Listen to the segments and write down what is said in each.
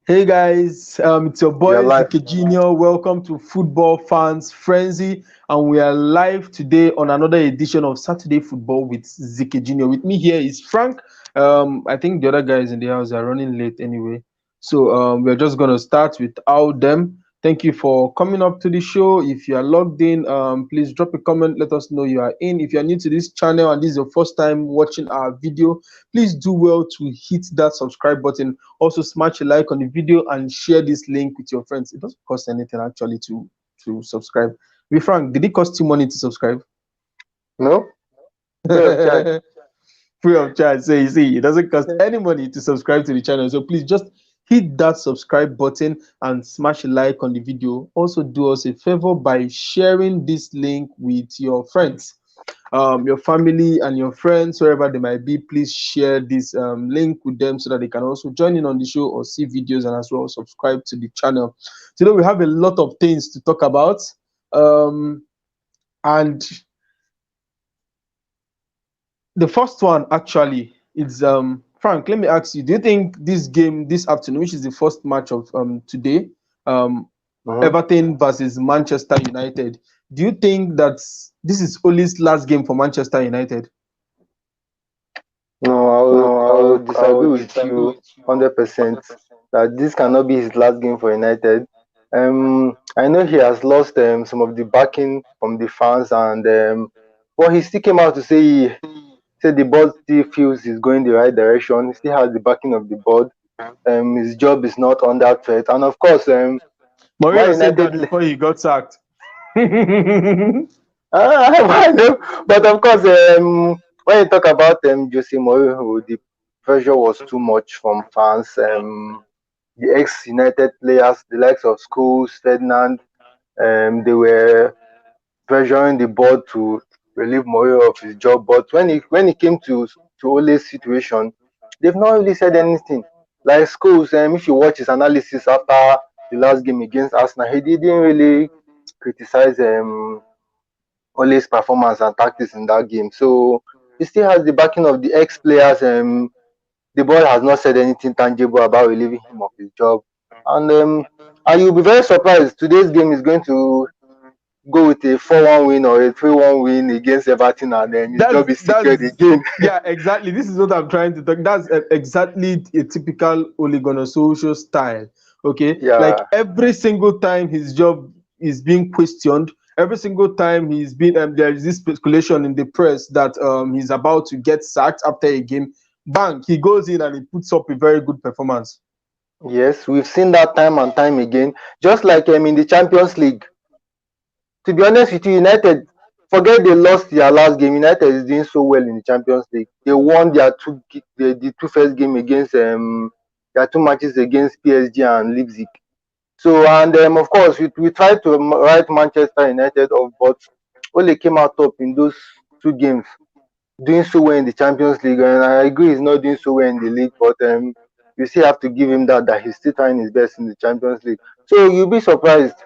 Hey guys, it's your Your boy life. Zike Junior. Welcome to Football Fans Frenzy, and we are live today on another edition of Saturday Football with Zike Junior. With me here is Frank. I think the other guys in the house are running late anyway, so we're just gonna start without them. Thank you for coming up to the show. If you are logged in, please drop a comment. Let us know you are in. If you are new to this channel and this is your first time watching our video, please do well to hit that subscribe button. Also, smash a like on the video and share this link with your friends. It doesn't cost anything actually to subscribe. Be frank, did it cost you money to subscribe? No? Free of charge. Free of charge. So you see, it doesn't cost any money to subscribe to the channel. So please just hit that subscribe button and smash a like on the video. Also, do us a favor by sharing this link with your friends, your family and your friends, wherever they might be. Please share this link with them so that they can also join in on the show or see videos and as well subscribe to the channel. Today we have a lot of things to talk about, and the first one actually is Frank. Let me ask you: do you think this game this afternoon, which is the first match of today, um, Mhm. Everton versus Manchester United, do you think that this is Ole's last game for Manchester United? No, I will disagree with you 100% that this cannot be his last game for United. I know he has lost some of the backing from the fans, and but he still came out to say the board still feels he's going the right direction. He still has the backing of the board. His job is not under threat, and of course, Man Mourinho said that United. before he got sacked. I know, but of course, when you talk about Jose Mourinho, the pressure was too much from fans. The ex-United players, the likes of Scholes, Ferdinand, they were pressuring the board to relieve Mourinho of his job. But when it came to Ole's situation, they've not really said anything. Like Scholes, if you watch his analysis after the last game against Arsenal, he didn't really criticize Ole's performance and tactics in that game. So he still has the backing of the ex-players. The board has not said anything tangible about relieving him of his job, and you'll be very surprised. Today's game is going to go with a 4-1 win or a 3-1 win against Everton, and then his job is secured That's again. yeah, exactly. This is what I'm trying to talk. That's exactly a typical Ole Gunnar Solskjær style. Okay, like Yeah. every single time his job is being questioned, every single time he's been there is this speculation in the press that he's about to get sacked after a game. Bang, he goes in and he puts up a very good performance. Yes, we've seen that time and time again. Just like in the Champions League. To be honest with you, United, forget they lost their last game. United is doing so well in the Champions League. They won the two first game against their two matches against PSG and Leipzig. So, and of course we tried to write Manchester United off, but Ole came out top in those two games, doing so well in the Champions League. And I agree he's not doing so well in the league, but you still have to give him that he's still trying his best in the Champions League. So you'll be surprised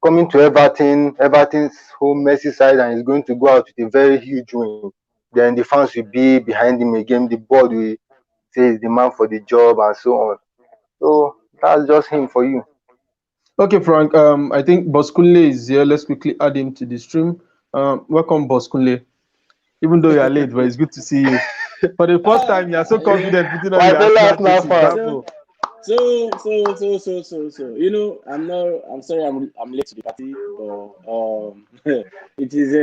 coming to Everton's home Merseyside, and he's going to go out with a very huge win. Then the fans will be behind him again. The board will say he's the man for the job and so on. So that's just him for you. Okay, Frank. I think Boskunle is here. Let's quickly add him to the stream. Welcome, Boskunle. Even though you are late, but it's good to see you. For the first Ah, time, you are so you know, confident putting on My your fellow Arsenal Arsenal jersey. fan. so, Bravo. so. You know, I'm sorry, I'm late to the party, but it is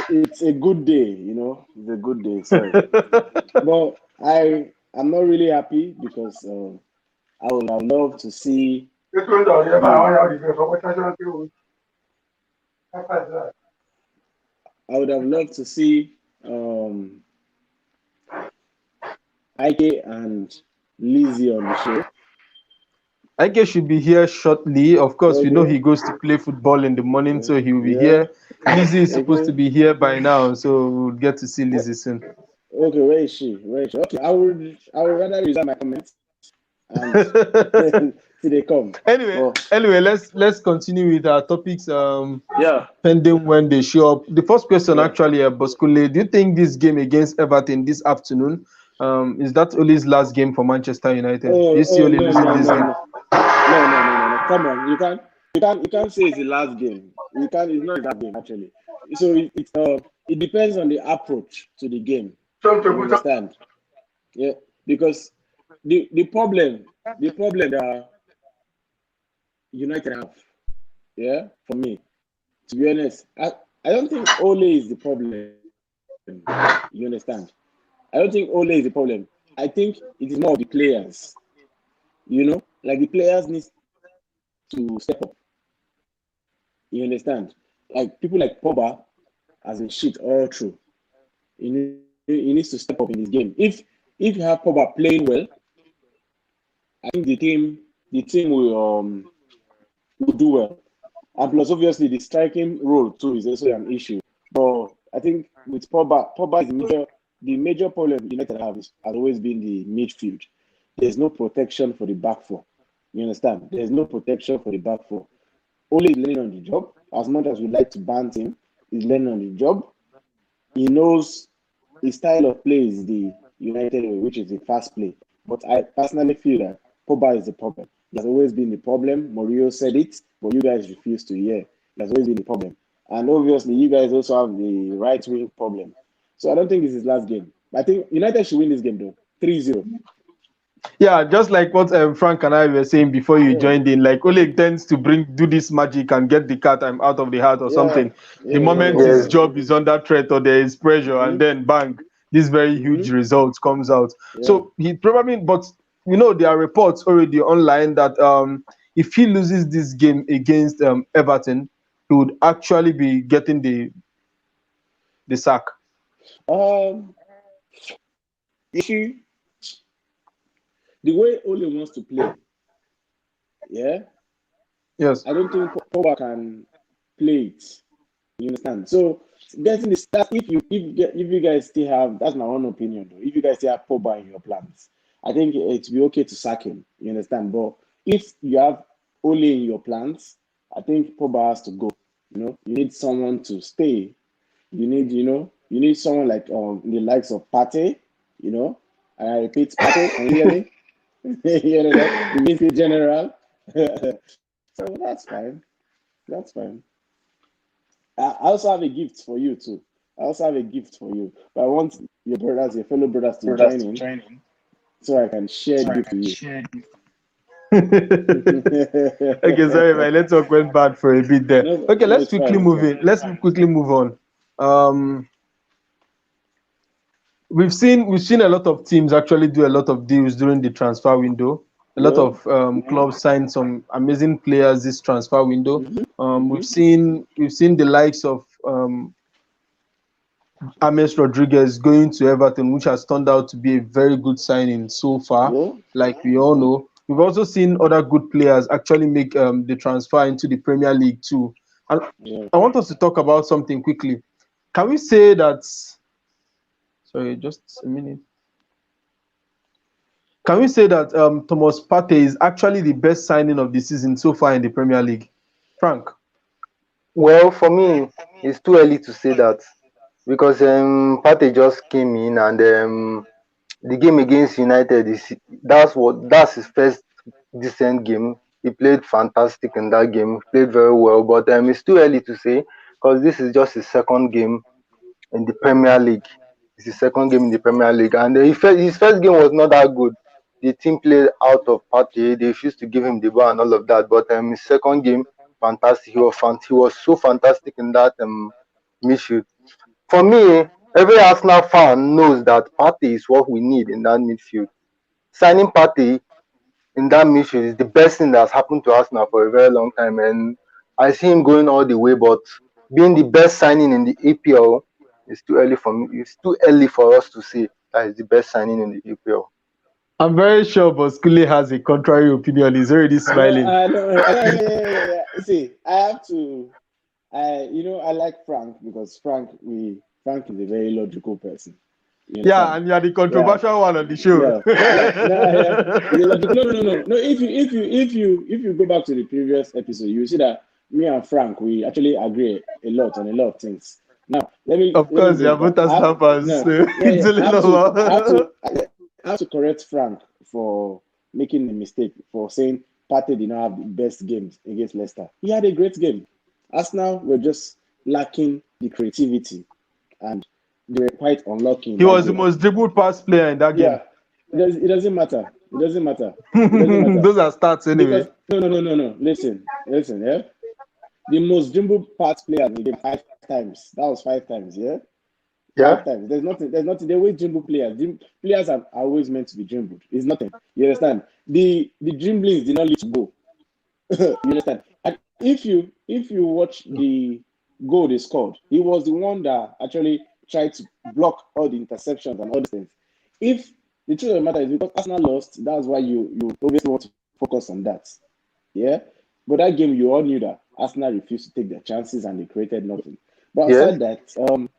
it's a good day. You know, it's a good day. So, but I'm not really happy because I would have loved to see the I would have loved to see um Ike and Lizzie on the show. Ike should be here shortly. Of course, we know he Okay, goes to play football in the morning, so he will be yeah, here. Lizzie is supposed to okay. be here by now, so we'll get to see Lizzie soon. Okay, where is she? Where is she? Okay, I would rather reserve my comments and till they come. anyway, But anyway, let's continue with our topics. yeah, Pending when they show up. The first question yeah. actually, Boskule, do you think this game against Everton this afternoon Is that Ole's last game for Manchester United? Do you see Oh Ole no losing no this no game? no no! Come on, you can't say it's the last game. You can't. It's not that game actually. So it depends on the approach to the game. You understand? Yeah, because the problem that United have, yeah, for me, to be honest, I don't think Ole is the problem. You understand? I don't think Ole is the problem. I think it is more of the players. Like the players need to step up. You understand? Like people like Pogba has been shit all through. He needs to step up in his game. If you have Pogba playing well, I think the team will do well. And plus, obviously, the striking role too is also an issue. But I think with Pogba is the major problem United have has always been the midfield. There's no protection for the back four. You understand? There's no protection for the back four. Ole is learning on the job. As much as we like to ban him, he's learning on the job. He knows his style of play is the United way, which is the fast play. But I personally feel that Pogba is the problem. It has always been the problem. Mourinho said it, but you guys refuse to hear. It has always been the problem. And obviously, you guys also have the right wing problem. So I don't think it's his last game. I think United should win this game, though. 3-0. Yeah, just like what Frank and I were saying before you Yeah. joined in, like Ole tends to do this magic and get the cat out of the hat or something. The moment his Yes. job is under threat or there is pressure, and then bang, this very huge result comes out. Yeah. So he probably, but there are reports already online that if he loses this game against Everton, he would actually be getting the sack. You see, the way Ole wants to play, yeah, Yes. I don't think Pogba can play it. You understand? So getting this, that if you guys still have, that's my own opinion though. If you guys still have Pogba in your plans, I think it'd be okay to sack him. You understand? But if you have Ole in your plans, I think Pogba has to go. You need someone to stay. You need someone like the likes of Partey. And I repeat, Partey, can you hear me? You know that the midfield general. So that's fine. That's fine. I also have a gift for you too. But I want your fellow brothers to join in so I can share the gift with you. Okay, sorry, my network went bad for a bit there. No, Okay, let's it's fine, quickly it's move fine. in. Let's quickly move on. We've seen a lot of teams actually do a lot of deals during the transfer window. A lot of clubs signed some amazing players this transfer window. We've seen the likes of James Rodriguez going to Everton, which has turned out to be a very good signing so far, like we all know. We've also seen other good players actually make the transfer into the Premier League too. And I want us to talk about something quickly. Can we say that? Sorry, just a minute. Can we say that Thomas Partey is actually the best signing of the season so far in the Premier League? Frank? Well, for me, it's too early to say that because Partey just came in and the game against United that's his first decent game. He played fantastic in that game, played very well, but it's too early to say because this is just his second game in the Premier League. It's his second game in the Premier League, and his first game was not that good. The team played out of Partey. They refused to give him the ball and all of that. But his second game, fantastic. He was so fantastic in that midfield. For me, every Arsenal fan knows that Partey is what we need in that midfield. Signing Partey in that midfield is the best thing that's happened to Arsenal for a very long time, and I see him going all the way. But being the best signing in the APL, it's too early for me. It's too early for us to say that is the best signing in the APL. I'm very sure Boskule has a contrary opinion. He's already smiling. Yeah. See, I have to. I like Frank because Frank is a very logical person. Yeah, and you're the controversial one on the show. No. If you go back to the previous episode, you see that me and Frank we actually agree a lot on a lot of things. Now, Of let me course, yeah, break down. both Arsenal fans. No, So yeah, it's yeah. only normal. I have to correct Frank for making a mistake for saying Partey did not have the best games against Leicester. He had a great game. Arsenal were just lacking the creativity, and they were quite unlucky in He that was the game. most dribbled pass player in that game. Yeah, it doesn't matter. It doesn't matter. It doesn't matter Those are stats anyway. because no. Listen. Yeah, the most dribbled pass player in the game 5 times. That was 5 times. Yeah. Yeah. 5 times. There's nothing. There's nothing. They always dribble players. Players are always meant to be dribbled. It's nothing. You understand? The dribblings did not lead to goal. You understand? And if you watch the goal they scored, he was the one that actually tried to block all the interceptions and all these things. If the truth of the matter is because Arsenal lost, that's why you obviously want to focus on that. Yeah. But that game, you all knew that Arsenal refused to take their chances and they created nothing. But Yes. aside that,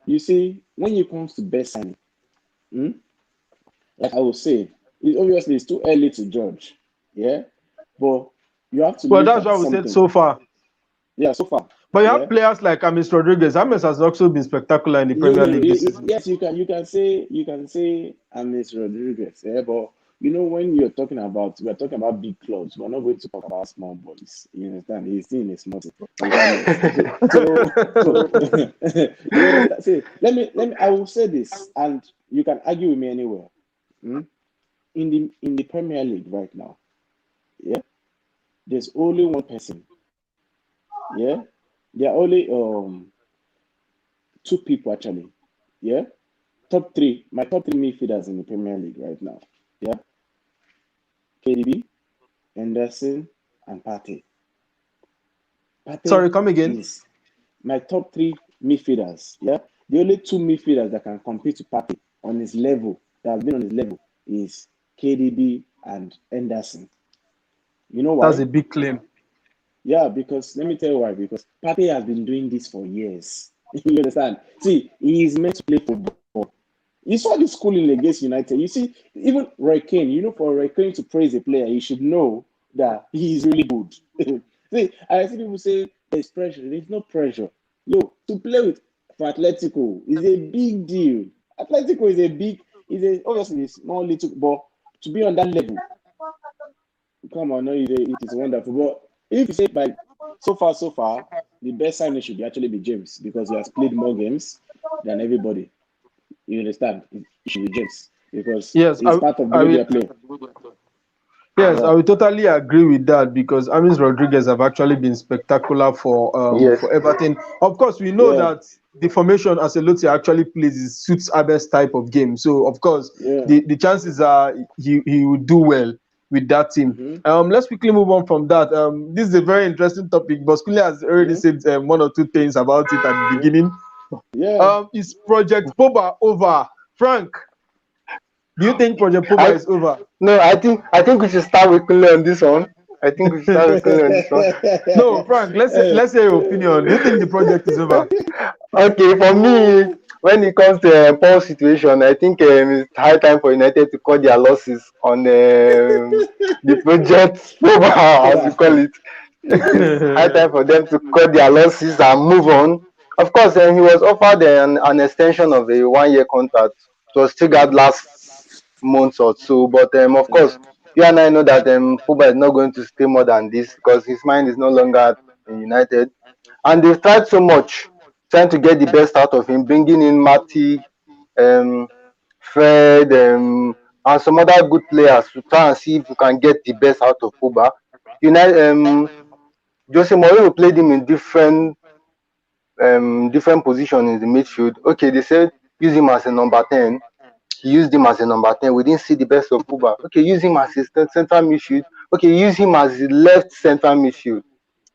you see, when it comes to best signing, like I will say, obviously it's too early to judge. Yeah. But you have to Well, look that's at why we said something. so far. Yeah, so far. But you Yeah. have players like James Rodriguez. James has also been spectacular in the Premier League this season. Yes, you can say James Rodriguez. Yeah, but when we're talking about big clubs, we're not going to talk about small boys. You understand? He's still in a small team, regardless. So you understand? See, let me. I will say this, and you can argue with me anywhere. In the Premier League right now, yeah, there's only one person. Yeah, there are only two people actually. Yeah, my top three midfielders in the Premier League right now. Yeah, KDB, Henderson, and Partey. Sorry, Partey come again. is my top three midfielders. Yeah, the only two midfielders that can compete to Partey on his level, that have been on his level, is KDB and Henderson. You know That's why? a big claim. Yeah, because let me tell you why. Because Partey has been doing this for years. You understand? See, he is meant to play football. You saw the schooling against United. You see, even Roy Keane, for Roy Keane to praise a player, he should know that he is really good. See, I see people say there's pressure. There's no pressure. To play for Atletico is a big deal. Atletico obviously a small little, but to be on that level, come on, no, it is wonderful. But if you say by so far, the best signing should actually be James because he has played more games than everybody. You understand? It should be James because Yes, it's part of the I way they will. are playing. Yes, I Yeah. will totally agree with that because James Rodriguez have actually been spectacular Yes. for Everton. Of course, we know Yeah. that the formation Ancelotti actually plays suits Abel's type of game. So of course, Yeah. the chances are he will do well with that team. Let's quickly move on from that. This is a very interesting topic, but Skule has already said one or two things about it at the beginning. Yeah. Is Project Pogba over? Frank, do you think Project Pogba I is over? no. I think we should start with Kunle on this one. I think we should start with Kunle on this one. No, Frank, let's hear your opinion. Do you think the project is over? Okay, for me, when it comes to Paul's situation, I think it's high time for United to cut their losses on the project, as we call it. It's high time for them to cut their losses and move on. Of course, he was offered an extension of a 1 year contract. It was still got last month or so, but of course, you and I know that Pogba is not going to stay more than this because his mind is no longer at United, and they've tried so much trying to get the best out of him, bringing in Matip, um, Fred, and some other good players to try and see if we can get the best out of Pogba. United, Jose Mourinho played him in different positions in the midfield. Okay, they said use him as a number 10. He used him as a number 10. We didn't see the best of Pogba. Okay, use him as a central midfield. Okay, use him as the left central midfield,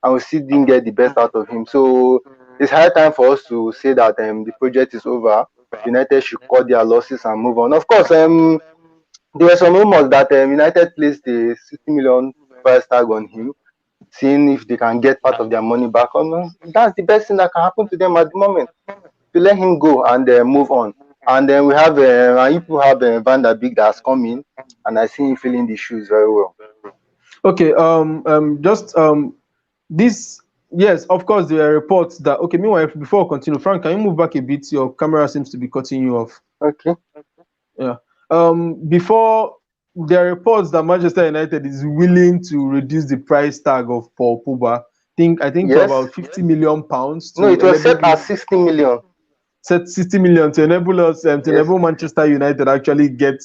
and we still didn't get the best out of him. So it's high time for us to say that the project is over. United should cut their losses and move on. Of course, there were some rumors that United placed a 60 million price tag on him, seeing if they can get part of their money back. That's the best thing that can happen to them at the moment, to let him go and move on. And then we have people have Van der Beek that's coming, and I see him filling the shoes very well. Okay, just this Yes, of course, there are reports that. Okay, meanwhile, before I continue, Frank, can you move back a bit? Your camera seems to be cutting you off. Okay. Yeah. Before there are reports that Manchester United is willing to reduce the price tag of Paul Pogba. I think to Yes. about 50 million pounds No, to it was enable set at him 60 million. set 60 million to enable us to Yes. enable Manchester United actually get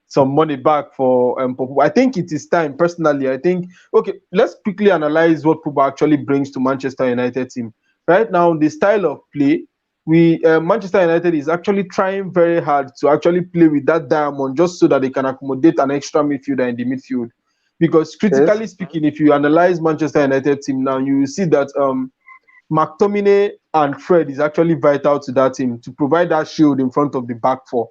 some money back for Pogba. I think it is time. Personally, I think okay. Let's quickly analyze what Pogba actually brings to Manchester United team. Right now, the style of play, we Manchester United is actually trying very hard to actually play with that diamond just so that they can accommodate an extra midfielder in the midfield. Because Yes. critically speaking, if you analyze Manchester United team now, you will see that McTominay and Fred is actually vital to that team to provide that shield in front of the back four.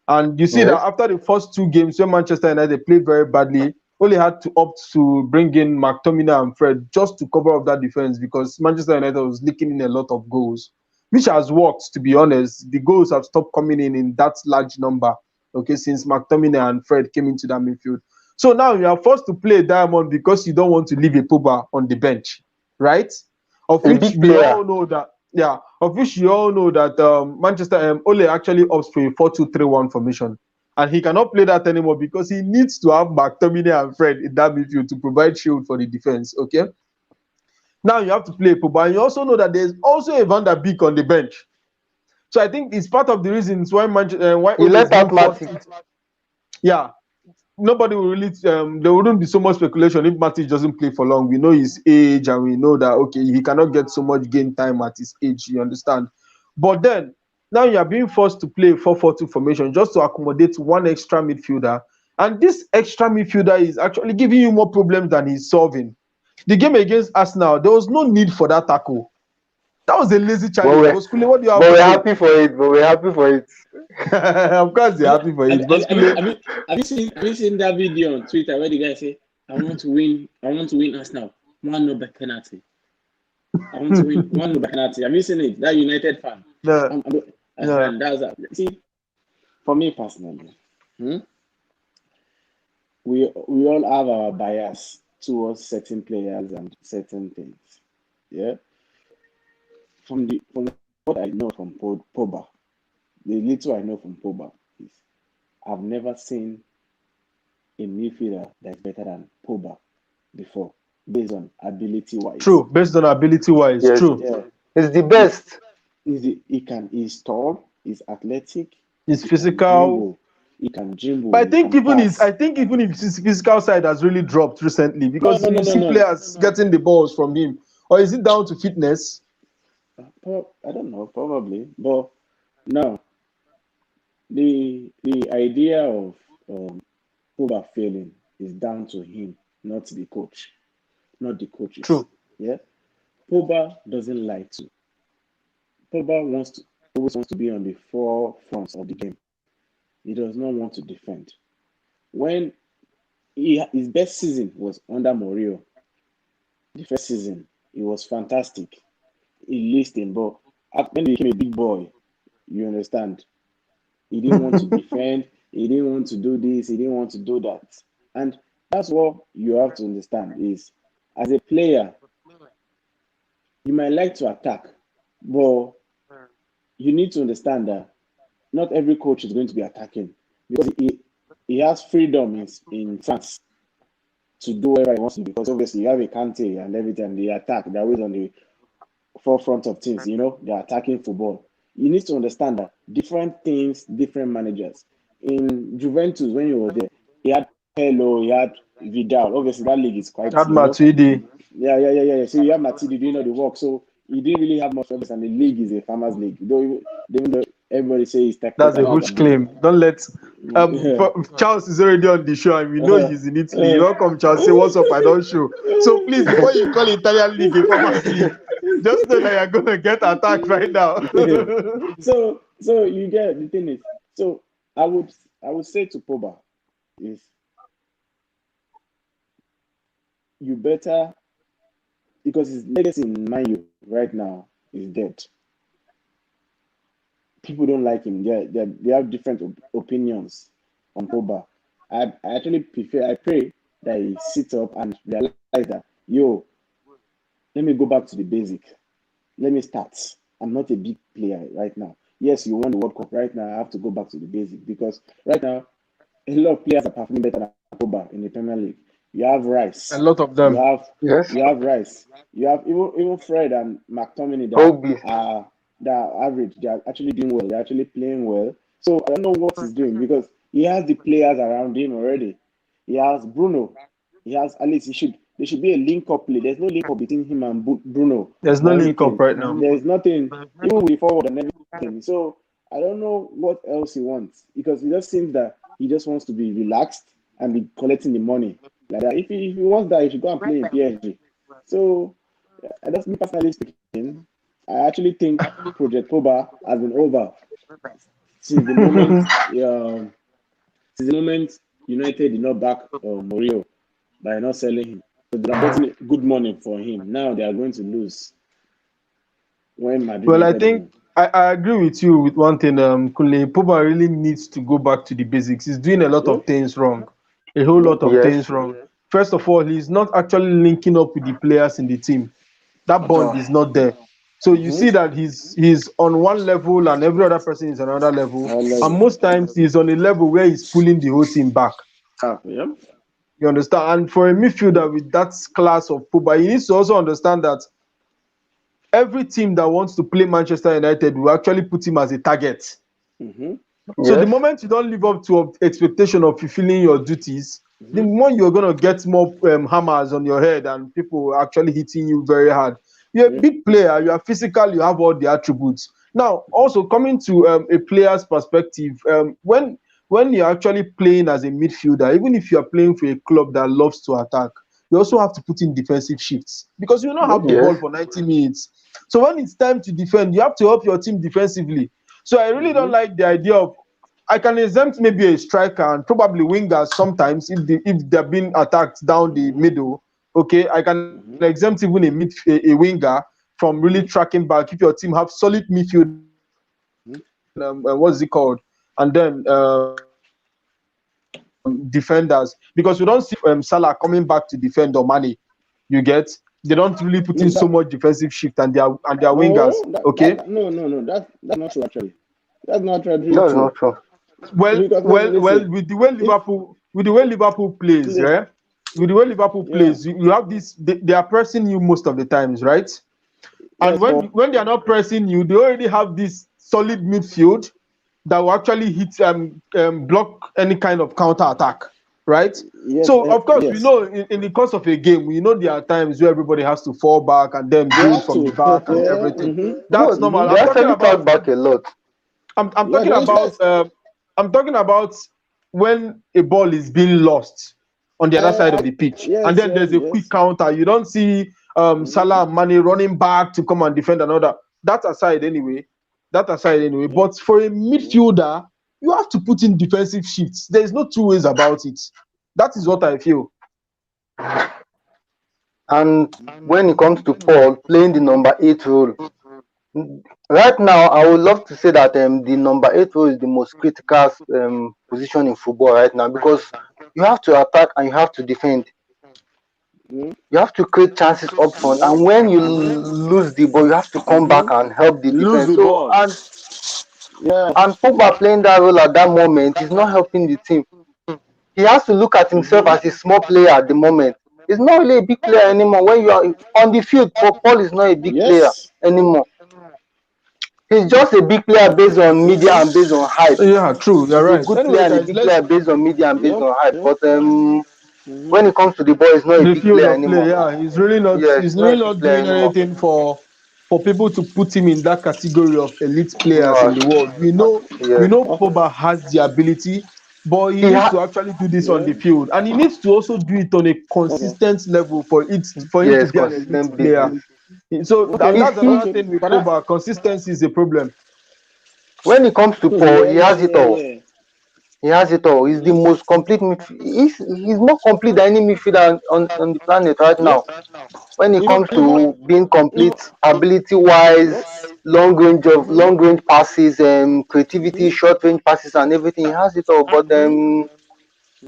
And you see that Yes. after the first two games when Manchester United played very badly, only had to opt to bring in McTominay and Fred just to cover up that defense because Manchester United was leaking in a lot of goals, which has worked, to be honest. The goals have stopped coming in that large number, okay, since McTominay and Fred came into that midfield. So now you are forced to play Diamond because you don't want to leave a Pogba on the bench, right? Of A which big we player. all know that, yeah, of which you all know that Manchester Ole actually opts for a 4-2-3-1 formation. And he cannot play that anymore because he needs to have McTominay and Fred in that midfield to provide shield for the defense. Okay. Now you have to play Pogba. And you also know that there's also a Van der Beek on the bench. So I think it's part of the reasons why why He Ole is let being out forced. Matip. Yeah, nobody will really there wouldn't be so much speculation if Matic doesn't play for long. We know his age and we know that okay, he cannot get so much game time at his age, you understand. But then now you are being forced to play 4-4-2 formation just to accommodate one extra midfielder. And this extra midfielder is actually giving you more problems than he's solving. The game against Arsenal, there was no need for that tackle. That was a lazy But challenge. we're, Goskule, what do you have but to we're say? happy for it. But we're happy for it. Of course, you're Have, happy for have, it. have, have, you- Goskule, have you seen that video on Twitter where the guy say, I want to win Arsenal. 1-0 by penalty. I want to win 1-0 by penalty. Have you seen it? That United fan. no, I'm, no. that's that. See, for me personally, we all have our bias towards certain players and certain things. Yeah. From what I know from Pogba, the little I know from Pogba is I've never seen a midfielder that's better than Pogba before, based on ability wise. True, based on ability wise, Yes. true. Yeah, It's the he, best. he's tall, he's athletic, His he can physical. dribble, he can dribble, But he can I pass. think even if his physical side has really dropped recently No, because no, no, you no, see no. players getting the balls from him. Or is it down to fitness? I don't know, probably. But now the idea of Pogba failing is down to him, not the coach, not the coaches. True. Yeah, Pogba doesn't like to. Pogba always wants to be on the forefront of the game. He does not want to defend. When his best season was under Mourinho, the first season, it was fantastic. He laced him, but when he became a big boy, you understand, he didn't want to defend. He didn't want to do this. He didn't want to do that. And that's what you have to understand is, as a player, you might like to attack, but you need to understand that not every coach is going to be attacking because he has freedom in France to do whatever he wants to because obviously you have a Kante and everything. They attack. They're always on the forefront of things. They're attacking football. You need to understand that different things, different managers. In Juventus, when he was there, he had Hello, he had Vidal. Obviously, that league is quite, Had Matuidi. yeah. So you have Matidi doing all the work. So he didn't really have much service, and the league is a farmers' league. Even though everybody says he's That's a technical and huge amazing. claim. Don't let Yeah. Charles is already on the show and we know Uh, he's in Italy. You uh, don't come, Charles, say what's up, I don't show. So please, before you call Italian league a farmers league, just know that you're gonna get attacked right now. so you get the thing is, so I would say to Pogba is you better, because his legacy in Man U right now is dead. People don't like him. They have different opinions on Pogba. I actually prefer. I pray that he sits up and realize that, yo, let me go back to the basic. Let me start. I'm not a big player right now. Yes, you won the World Cup. Right now, I have to go back to the basic because right now, a lot of players are performing better than Pogba in the Premier League. You have A Rice. lot of You them. have Yes. you have Rice. You have even Fred and McTominay Kobe. that are average. They are actually doing well. They're actually playing well. So I don't know what he's doing because he has the players around him already. He has Bruno. He has at least he should there should be a link up play. There's no link up between him and Bruno There's no or link up anything. right now. There's nothing even with the forward and everything. So I don't know what else he wants because it just seems that he just wants to be relaxed and be collecting the money like that. If he wants that, he should go and play in PSG. So that's me personally speaking. I actually think Project Poba has been over since the moment um, since the moment United did not back Mourinho by not selling him. So they are getting good money for him. Now they are going to lose when Madrid Well, I wanted think him. I agree with you with one thing. Kunle Pogba really needs to go back to the basics. He's doing a lot Yep. of things wrong, a whole Yep. lot of Yes. things wrong. First of all, he's not actually linking up with the players in the team. That At bond all. is not there. So you Mm-hmm. see that he's on one level and every other person is on another level. High And level. most times he's on a level where he's pulling the whole team back. Yep. You understand? And for a midfielder with that class of Pogba, he needs to also understand that every team that wants to play Manchester United will actually put him as a target. Mm-hmm. So the Yes. moment you don't live up to expectation of fulfilling your duties, the Mm-hmm. more you're gonna get more hammers on your head and people actually hitting you very hard. You're a Yep. big player. You are physical. You have all the attributes. Now, also coming to a player's perspective, when you're actually playing as a midfielder, even if you are playing for a club that loves to attack, you also have to put in defensive shifts because you don't Yep. have the Yes. ball for 90 minutes. So when it's time to defend, you have to help your team defensively. So I really don't Mm-hmm. like the idea of I can exempt maybe a striker and probably wingers sometimes if they're being attacked down the Mm-hmm. middle. Okay, I can Mm-hmm. exempt even a winger from really Mm-hmm. tracking back if your team have solid midfield. What's it called? And then defenders because we don't see Salah coming back to defend or Mane. You get they don't really put in No, so that much defensive shift and their wingers. no, Okay, no. That's not true actually. That's not actually That's true. not true. well, Because well, listen, well, if with the way Liverpool plays, play, yeah, with the way Liverpool yeah, plays, you have this. They are pressing you most of the times, right? And yes, but when they are not pressing you, they already have this solid midfield that will actually hit block any kind of counter attack, right? yes, So of course we yes, know in the course of a game, we know there are times where everybody has to fall back and then they build have from the to. back and everything. Mm-hmm. That's No, normal. Mm-hmm. they actually track back a lot. I'm Yeah, talking there is about yes. when a ball is being lost on the other side of the pitch, and Yes, then yes, there's a quick yes. counter. You don't see Mm-hmm. Salah and Mane running back to come and defend another. That aside, anyway. That aside, anyway. Yeah. But for a Mm-hmm. midfielder, you have to put in defensive shifts. There is no two ways about it. That is what I feel. And when it comes to Paul playing the number 8 role, right now I would love to say that the number 8 role is the most critical position in football right now because you have to attack and you have to defend. Mm-hmm. You have to create chances up front, Yeah. and when you Mm-hmm. lose the ball, you have to come back Mm-hmm. and help the Lose defense. the So ball. Yeah. and Pogba playing that role at that moment is not helping the team. He has to look at himself Mm-hmm. as a small player at the moment. He's not really a big player anymore. When you are on the field, Paul is not a big player Yes. anymore. He's just a big player based on media and based on hype. Yeah, true. You're He's a right. good player Anyway, and a guys, big player let's based on media and based Yep. on hype. Yep. But Mm-hmm. when it comes to the ball, he's not a the big field player of play, anymore. yeah, Yes, he's he's not really a big not player doing anymore. anything for people to put him in that category of elite players in No, the world. We yes. know Oh, Pogba has the ability, but he He needs ha- to actually do this on yeah. the field, and he needs to also do it on a Okay. consistent level for him to yes, be an elite consistent player. basis. So, and Okay. that's He another Okay. thing with Can I? Pogba. Consistency is a problem. when it comes to Paul, Yeah. he Yeah. has it Yeah. all. Yeah. He has it all. He's the Mm-hmm. most complete midfield. He's more complete than any midfielder on the planet right Yep. now. When it Even comes even to being even. complete, ability wise, Yep. long Mm-hmm. range passes, creativity, Mm-hmm. short range passes, and everything, he has it all. But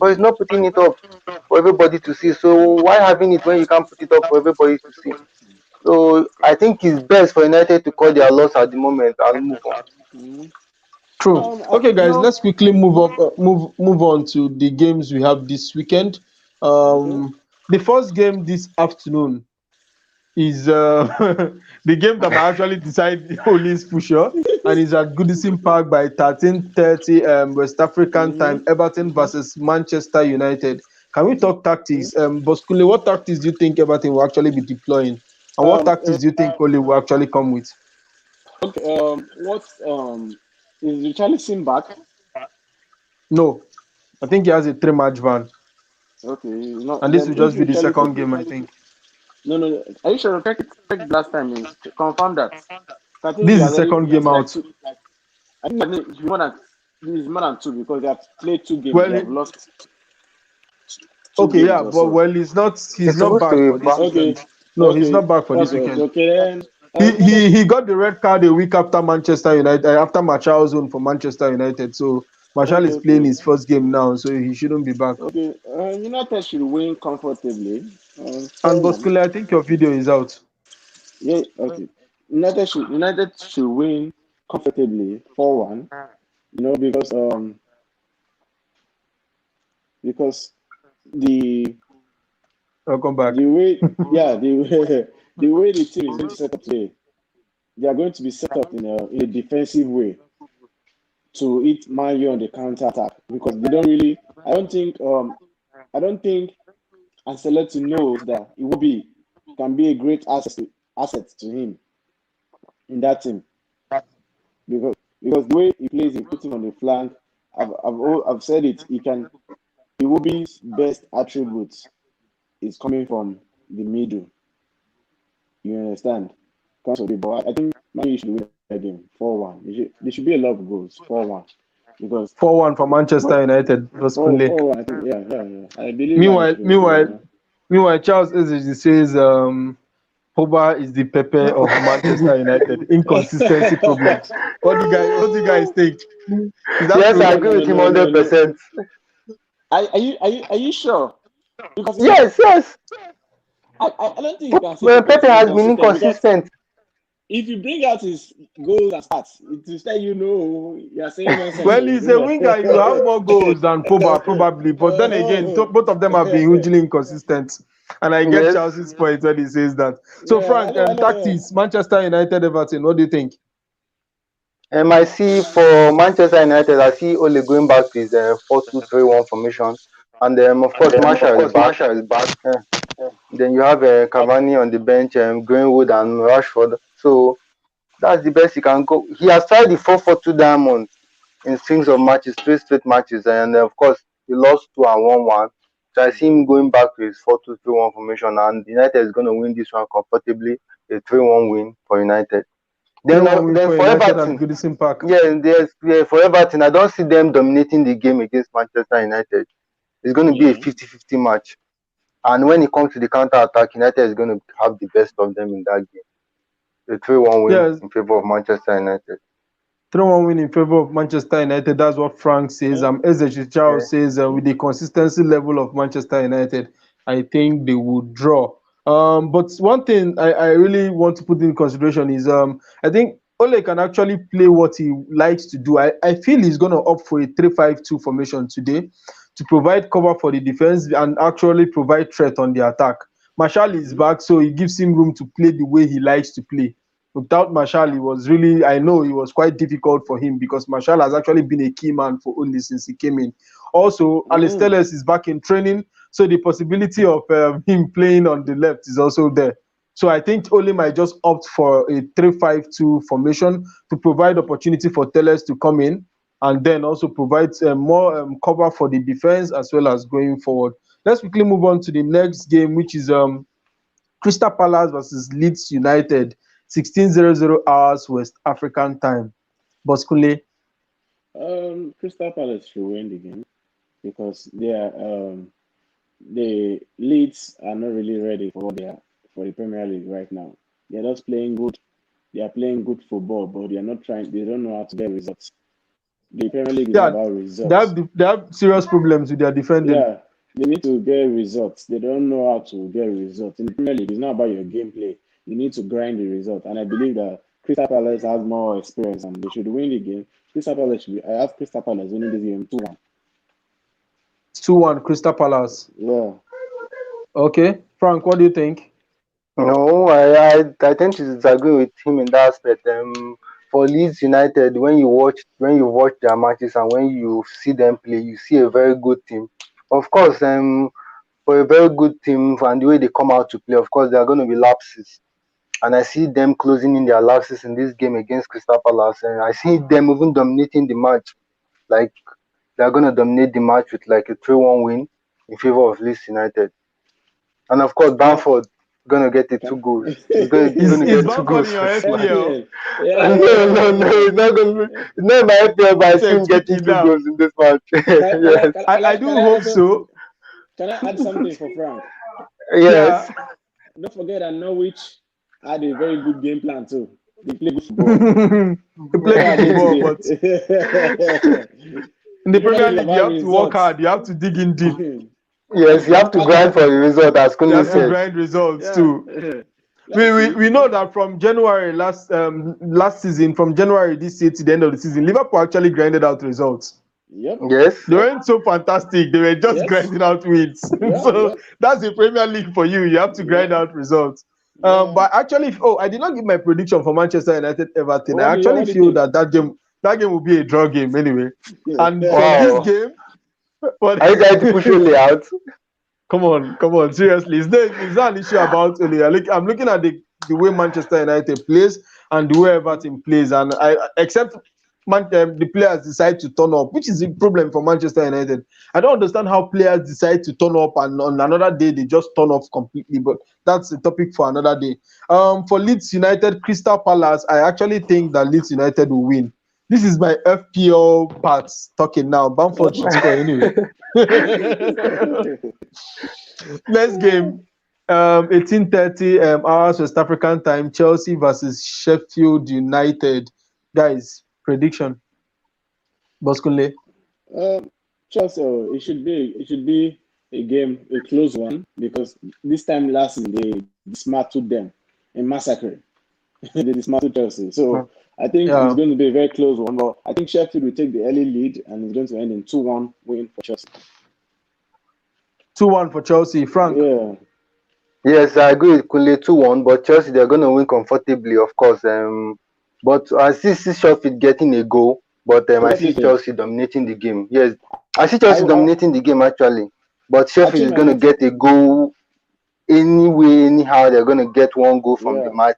he's not putting it up for everybody to see. So why having it when you can't put it up for everybody to see? So I think it's best for United to cut their loss at the moment and move on. Mhm. True. Okay, guys, let's quickly move on to the games we have this weekend. Okay. The first game this afternoon is the game that might actually decide Oli's future, and is at Goodison Park by 13:30 West African time. Mhm. Everton versus Manchester United. Can we talk Okay. tactics? Boskule, what tactics do you think Everton will actually be deploying, and what Um. tactics do you think Oli will actually come with? Okay. What is Richarlison back? No, I think he has a three-match ban, Okay. Not and this then. will If just be the Richarlison, second game, I think. no, no, no. Are you sure? Check last time. Confirm that. I think This he is has the already second game played like out. two. I think it's more than two because they have played two games. Well, They have lost two okay, games yeah, or but so. well, he's He's not supposed back to for be this back. Okay. weekend. No, he's Okay. not back for this That's all. weekend. Okay then. He got the red card a week after Manchester United, after Martial's own for Manchester United. So Martial Okay. is playing Okay. his first game now, so he shouldn't be back. Okay. United should win comfortably. And 4-1. Boskule, I think your video is out. Yeah. Okay. United should win comfortably 4-1. Because the Welcome back. the way yeah the way the team is going to set up today, they are going to be set up in a defensive way to hit Man U on the counter attack because they don't really. I don't think Ancelotti knows that it will be can be a great asset to him in that team because the way he plays, he puts him on the flank. I've said it. Iwobi's best attributes is coming from the middle. You understand? Comes with it, but I think Man U should win that game 4-1. There should be a lot of goals 4-1 because 4-1 for what Manchester United, four Boskule. 4-1. I think yeah. I believe Man U Meanwhile, should win meanwhile, 4-1. meanwhile, Charles Ezezi says Pogba is the Pepe of Manchester United. Inconsistency problems. What do you guys think? Is that Yes, I true? No, agree no, with him no, no, no. 100%. Are you sure? Because you see, Yes. I don't think you can say Pepe is Pepe has been inconsistent because inconsistent. if you bring out his goals and stats, it will tell you are saying nonsense. Well, he's a winger. You have more goals than Pogba, probably. But then again, both of them have been hugely inconsistent. And I get Yes. Chelsea's point when he says that. So, Yeah, I Frank, know, I know. tactics, Manchester United, Everton, what do you think? I see for Manchester United, I see Ole going back to his 4-2-3-1 formation. And of course, Marshall is back. Uh, then you have Cavani on the bench, Greenwood and Rashford. So that's the best he can go. He has tried the 4-4-2 diamond in strings of matches, three straight matches, and of course he lost 2 and won 1. So I see him going back to his 4-2-3-1 formation, and United is going to win this one comfortably, a 3-1 win for United. 3-1 win Then for for United at Everton, Goodison Park. yeah, for Everton, I don't see them dominating the game against Manchester United. It's going to be a 50-50 match, and when it comes to the counter attack, United is going to have the best of them in that game. A 3-1 win Yes, in favor of Manchester United. 3-1 win in favor of Manchester United. That's what Frank says. Eze Yeah. Charles says with the consistency level of Manchester United, I think they will draw. But one thing I really want to put in consideration is I think Ole can actually play what he likes to do. I feel he's going to opt for a 3-5-2 formation today to provide cover for the defense and actually provide threat on the attack. Martial is back, so it gives him room to play the way he likes to play. Without Martial, I know it was quite difficult for him because Martial has actually been a key man for Ole since he came in. Also, Alex Mm. Telles is back in training, so the possibility of him playing on the left is also there. So I think Ole might just opt for a 3-5-2 formation to provide opportunity for Telles to come in and then also provide more cover for the defense as well as going forward. Let's quickly move on to the next game, which is Crystal Palace versus Leeds United, 16:00 hours West African time. Boskule. Crystal Palace should win the game because the Leeds are not really ready for for the Premier League right now. They're just playing good. They are playing good football, but they are not trying. They don't know how to get results. The Premier League is Yeah, about they results. have serious problems with their defending. Yeah, they need to get results. They don't know how to get results in the Premier League. It's not about your gameplay. you need to grind the result. And I believe that Crystal Palace has more experience and they should win the game. I have Crystal Palace winning this game 2-1. 2-1 Crystal Palace. Yeah. Okay, Frank, what do you think? No, I tend to disagree with him in that aspect. For Leeds United, when you watch their matches and when you see them play, you see a very good team. Of course, for a very good team and the way they come out to play, of course, there are going to be lapses. And I see them closing in their lapses in this game against Crystal Palace. And I see them even dominating the match. Like they're going to dominate the match with like a 3-1 win in favor of Leeds United. And of course, Bamford gonna get the 2 goals. He's gonna Is get 2 Bamford goals in your this match. FPL? No, it's not gonna be. It's not my FPL, but I see him getting 2 goals in this match. Yes, I do hope so. Can I add something for Frank? yes. Yeah. Don't forget that Norwich had a very good game plan too. They play good football. They play good football, but in the Premier League, you have to work hard. You have to dig in deep. Yes, you have to grind for the result, as You Kunle have to said. grind results too. We know that from January last season, from January this year to the end of the season, Liverpool actually grinded out results. Yep. Yes. They weren't so fantastic. They were just grinding out wins. So that's the Premier League for you. You have to grind out results. But actually, I did not give my prediction for Manchester United Everton. I actually feel that game will be a draw game anyway. And from this game, are you trying to push Ole out? Come on, seriously. It's not an issue about Ole. I'm looking at the way Manchester United plays and the way Everton plays, and except the players decide to turn up, which is the problem for Manchester United. I don't understand how players decide to turn up and on another day they just turn off completely, but that's a topic for another day. For Leeds United, Crystal Palace, I actually think that Leeds United will win. This is my FPL parts talking now. Bamford should score anyway. Next game, 18:30 hours West African time. Chelsea versus Sheffield United. Guys, prediction. Boskunle. Chelsea. It should be a game, a close one, because this time last season they dismantled them in massacre. They dismantled Chelsea. So I think it's going to be a very close one. But I think Sheffield will take the early lead and it's going to end in 2-1 win for Chelsea. 2-1 for Chelsea. Frank. Yeah. Yes, I agree with Kunle 2-1, but Chelsea they're gonna win comfortably, of course. But I see Sheffield getting a goal, but I see Chelsea dominating the game. Yes, I see Chelsea dominating the game actually, but Sheffield is gonna get a goal anyway, anyhow. They're gonna get 1 goal from the match,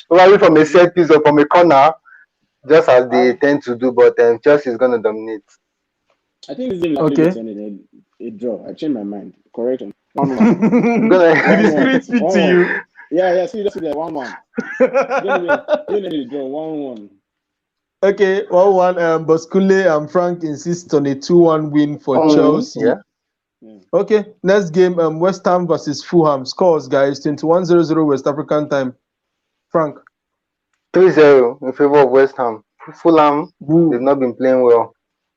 probably from a set piece or from a corner, just as they tend to do. But Chelsea is gonna dominate. I think this game is actually a draw. I changed my mind. Correct. 1-1. Did the spirit speak to you? Yeah, see, that's 1-1. Going to draw 1-1. Okay, 1-1. Boskunle and Frank insist on a 2-1 win for Chelsea. Yeah. Okay, next game, West Ham versus Fulham. Scores, guys, 21:00 West African time. Frank. 3-0 in favor of West Ham. Fulham, they've not been playing well.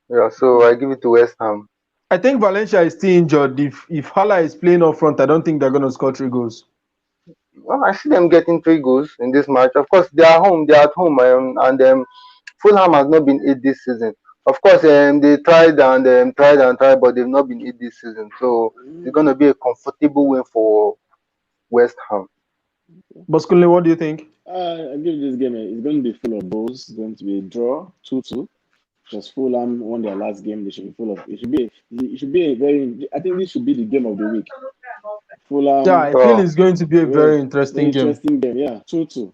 Yeah, so I give it to West Ham. I think Valencia is still injured. If Hala is playing up front, I don't think they're going to score 3 goals. Well, I see them getting 3 goals in this match. Of course, they are at home, and Fulham has not been hit this season. Of course, they tried, but they've not been hit this season. So it's going to be a comfortable win for West Ham. Boskunle, what do you think? I give this game. It's going to be full of goals. It's going to be a draw, 2-2. Because Fulham won their last game, they should be full of. It should be a very. I think this should be the game of the week. Fulham. Yeah, I feel it's going to be a very interesting game. Yeah, 2-2.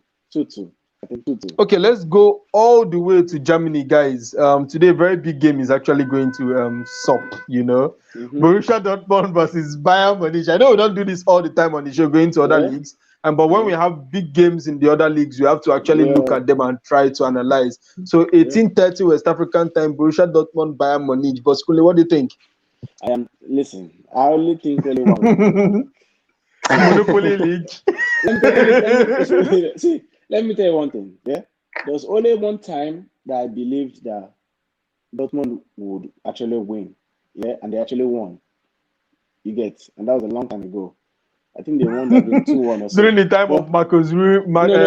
I think 2-2. Okay, let's go all the way to Germany, guys. Today, a very big game is actually going to sup. Borussia Dortmund versus Bayern Munich. I know we don't do this all the time on the show, going to other leagues. But when we have big games in the other leagues, we have to actually look at them and try to analyze. So 18:30 West African time, Borussia Dortmund, Bayern Munich. Boskunle, what do you think? Listen, I only think only one. Monopoly League. Let me tell you one thing. Yeah, there was only one time that I believed that Dortmund would actually win. Yeah, and they actually won. You get, and that was a long time ago. I think they won that game 2-1 or so. During the time But of Marcus no,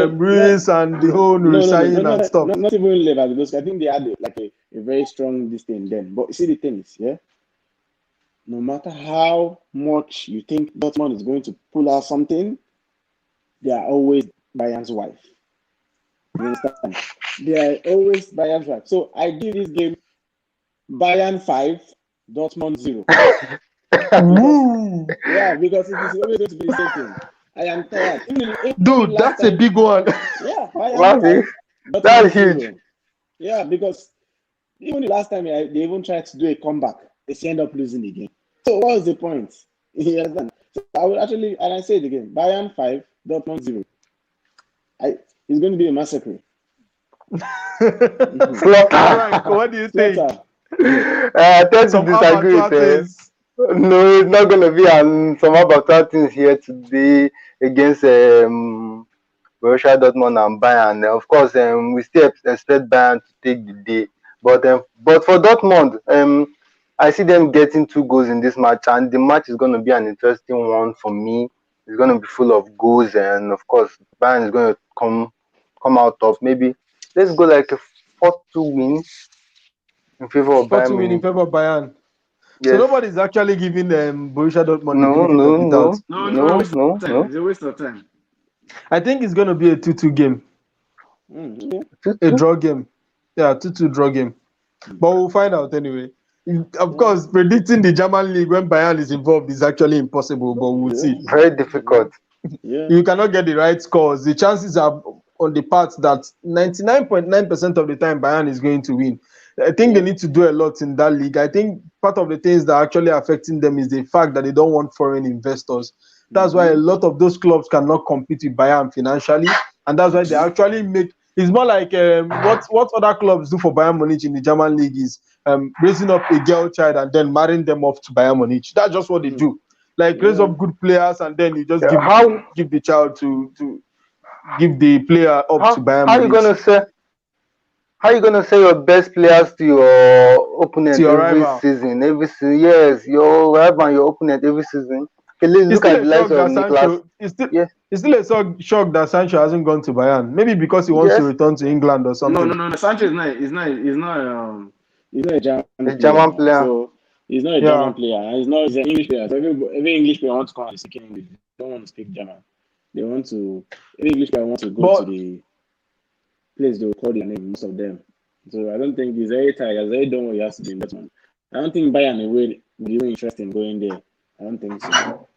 Ruiz and the whole resigning and stuff. not even Lewandowski. I think they had like a very strong this thing then. But you see, the thing is, yeah, no matter how much you think Dortmund is going to pull out something, they are always Bayern's wife. You understand? They are always Bayern's wife. So I give this game Bayern 5, Dortmund 0. Because it is always going to be the same thing. I am tired. Dude, that's a big one. Yeah, Bayern 5, that's huge. 0. Yeah, because even the last time they even tried to do a comeback, they end up losing the game. So what was the point? You understand? So I will actually, and I say it again, Bayern 5, Dortmund 0. It's going to be a massacre. Frank, what do you think? I tend to disagree with no, it's not going to be some about things here today against Borussia Dortmund and Bayern. Of course, we still expect Bayern to take the day, but for Dortmund, I see them getting 2 goals in this match, and the match is going to be an interesting one for me. It's going to be full of goals, and of course, Bayern is going to come out top. Maybe let's go like a 4-2 win in favor of Bayern. 4-2 win in favor of Bayern. Yes. So nobody's actually giving Borussia Dortmund No. It's a waste of time. I think it's going to be a 2-2 game. A draw game. Yeah, 2-2 draw game. But we'll find out anyway. Of course, predicting the German league when Bayern is involved is actually impossible, but we'll see. Very difficult. Yeah. You cannot get the right scores. The chances are on the part that 99.9% of the time Bayern is going to win. I think they need to do a lot in that league. I think part of the things that are actually affecting them is the fact that they don't want foreign investors. That's why a lot of those clubs cannot compete with Bayern financially, and that's why they actually make. It's more like what other clubs do for Bayern Munich in the German league is raising up a girl child and then marrying them off to Bayern Munich. That's just what they do. Like raise up good players and then you just give the child to give the player up to Bayern Munich. How are you gonna say your best players to your opponent every rival. season? Yes, your rival and your opponent every season. Okay, let's look at the likes of Niklas. It's still a shock that Sancho hasn't gone to Bayern. Maybe because he wants to return to England or something. No. Sancho is not a German player. So he's not a German player. He's an English player. So every English player wants to come and speak English. They don't want to speak German. Every English player wants to go to the place they will call their name, most of them. So I don't think he's very tired. He's very done what he has to do in Dortmund. I don't think Bayern will be even interested in going there. I don't think so.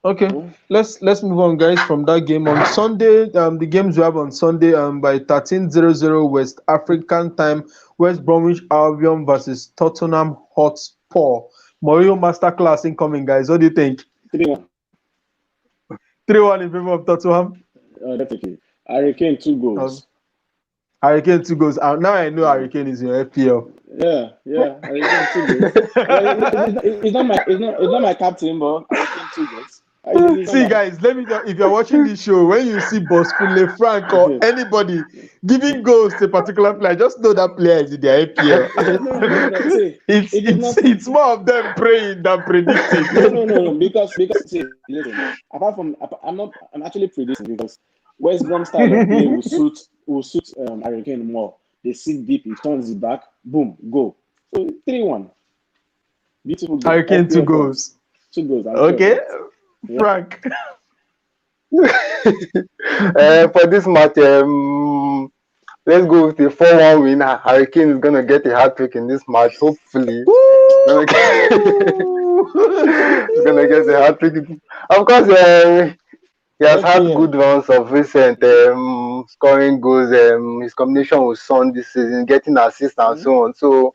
Okay, let's move on, guys, from that game on Sunday. The games we have on Sunday by 13:00 West African time, West Bromwich Albion versus Tottenham Hotspur. Mourinho masterclass incoming, guys. What do you think? 3-1. 3-1 in favor of Tottenham. Definitely. Hurricane 2 goals. Hurricane 2 goals. Now I know Hurricane is your FPL. Yeah. Hurricane 2 goals. It's not my captain, but Hurricane 2 goals. See, guys, let me know if you're watching this show, when you see Boskule, Frank, or anybody giving goals to a particular player, just know that player is in their FPL. It's more of them praying than predicting. No. Because see, listen, I'm actually predicting because West Brom style of play will suit Hurricane more. They sit deep, he turns it back, boom, go. So 3-1. Beautiful goal. Hurricane 2 goals. 2 goals. Okay. Yeah. Frank. For this match, let's go with the 4-1 win. Hurricane is gonna get a hat-trick in this match, hopefully. He's gonna get a hat-trick. Of course, he has had good runs of recent scoring goals. His combination with Son this season, getting assists and so on. So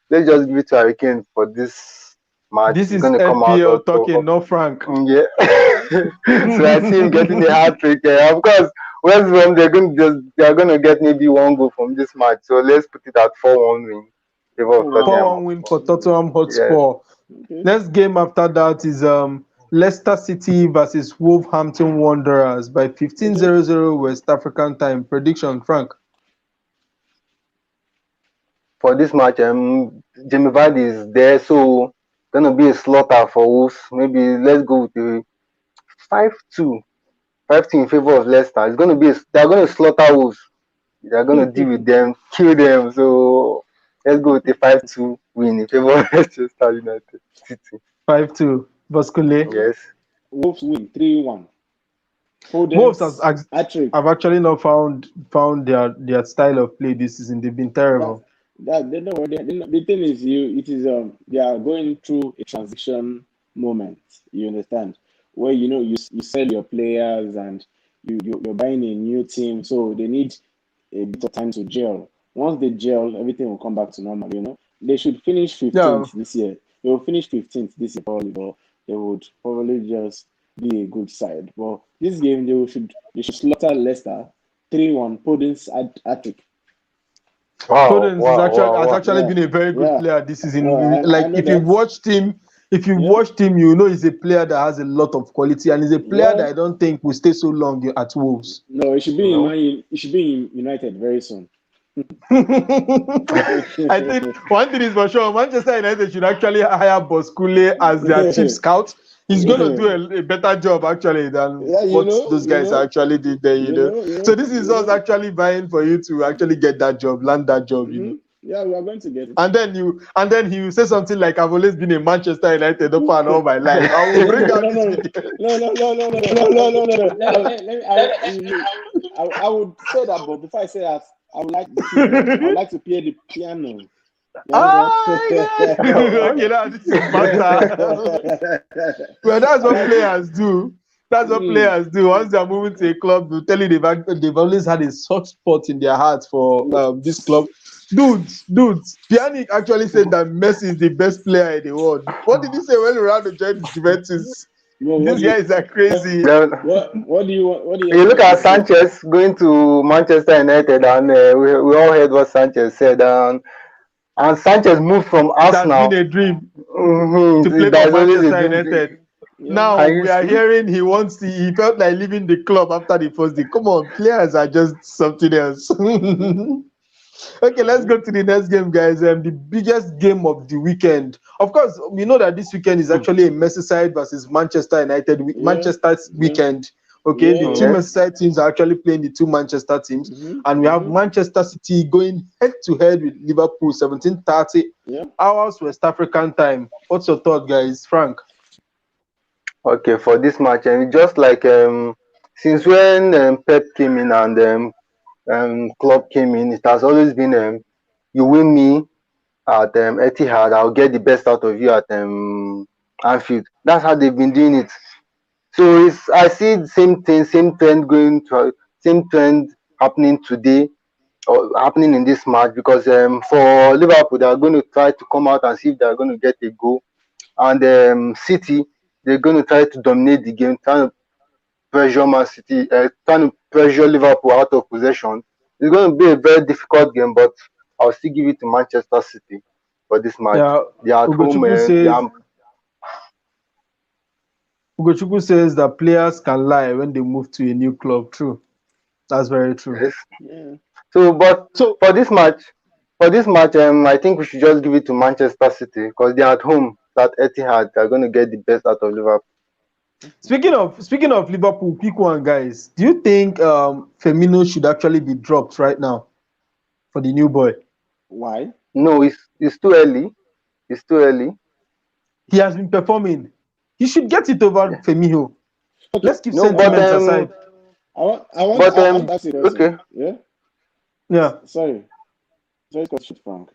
let's just give it to Hurricane for this match. This is FPL talking, no Frank. Yeah. So I see him getting the hat-trick. Of course, West Brom they're gonna get maybe 1 goal from this match. So let's put it at 4-1 win. 4-1 win for Tottenham Hotspur. Yeah. Next game after that is Leicester City versus Wolverhampton Wanderers by 15:00 West African time. Prediction, Frank. For this match, Jamie Vardy is there, so gonna be a slaughter for Wolves. Maybe let's go with the 5-2. 5-2 in favor of Leicester. It's going to be. They're going to slaughter Wolves. They're going to deal with them, kill them. So let's go with a 5-2 win in favor of Manchester United City. 5-2. Bascule. Yes. Wolves win 3-1. Wolves Foden's hat-trick. have actually not found their style of play this season. They've been terrible. The thing is, they are going through a transition moment. You understand? Where you sell your players and you're buying a new team, so they need a bit of time to gel. Once they gel, everything will come back to normal. They should finish 15th this year. They will finish 15th this year probably, but they would probably just be a good side. But this game they should slaughter Leicester 3-1. Foden's hat-trick. Wow. Foden has actually Yeah. been a very good player this season. I know if you watched him, you know he's a player that has a lot of quality, and he's a player that I don't think will stay so long at Wolves. No, he should be in United very soon. I think one thing is for sure, Manchester United should actually hire Bascule as their chief scout. He's going to do a better job actually than those guys actually did there. So this is us actually vying for you to actually get that job, land that job. Yeah, we are going to get it. And then he will say something like, "I've always been a Manchester United fan all my life." I will bring out this video. No. I would say that, but before I say that, I would like to play the piano. Okay, now this is matter. Well, that's what players do. That's what players do. Once they're moving to a club, they'll tell you they've always had a soft spot in their hearts for this club. Dudes. Pjanic actually said that Messi is the best player in the world. What did he say when Ronaldo joined Juventus? These guys are crazy. What do you want? You look at Sanchez going to Manchester United, and we all heard what Sanchez said. And Sanchez moved from Arsenal. That's been a dream to play for Manchester United. Now we are hearing he felt like leaving the club after the first day. Come on, players are just something else. Okay, let's go to the next game, guys. The biggest game of the weekend. Of course, we know that this weekend is actually a Merseyside versus Manchester United. Manchester's weekend. Okay, the two Merseyside teams are actually playing the two Manchester teams, and we have Manchester City going head-to-head with Liverpool, 17:30 hours West African time. What's your thought, guys? Frank? Okay, for this match, and just like since when Pep came in and Klopp came in, it has always been you win me at Etihad, I'll get the best out of you at Anfield. That's how they've been doing it. So I see the same thing, same trend happening today, or happening in this match, because for Liverpool, they are going to try to come out and see if they are going to get a goal, and City, they're going to try to dominate the game, trying to pressure Man City, trying to pressure Liverpool out of possession. It's going to be a very difficult game, but I'll still give it to Manchester City for this match. They are at home. Ugochukwu says that players can lie when they move to a new club. True. That's very true. Yes. Yeah. So for this match, I think we should just give it to Manchester City because they're at home. At Etihad, they're going to get the best out of Liverpool. Speaking of Liverpool, pick one, guys. Do you think Firmino should actually be dropped right now for the new boy? Why? No, it's too early. It's too early. He has been performing. He should get it over Firmino. Okay. Let's keep sentiments aside. I want to ask you. Okay. Yeah. Sorry, question, Frank.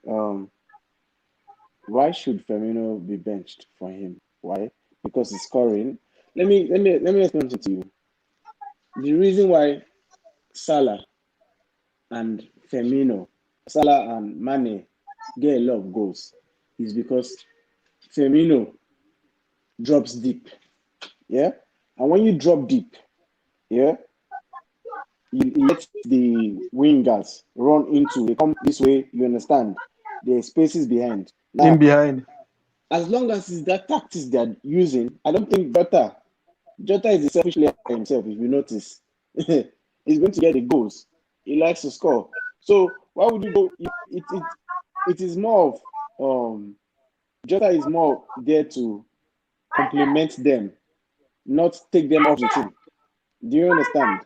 Why should Firmino be benched for him? Why? Because he's scoring. Let me explain it to you. The reason why Salah and Firmino, Salah and Mane get a lot of goals is because Firmino drops deep. Yeah? And when you drop deep, you let the wingers run into, they come this way, you understand? There are spaces behind. Now, behind. As long as it's that tactics they're using, I don't think Jota is a selfish player himself, if you notice. He's going to get the goals. He likes to score. So why would you go? It is more of Jota is more there to complement them. not take them off the team. Do you understand?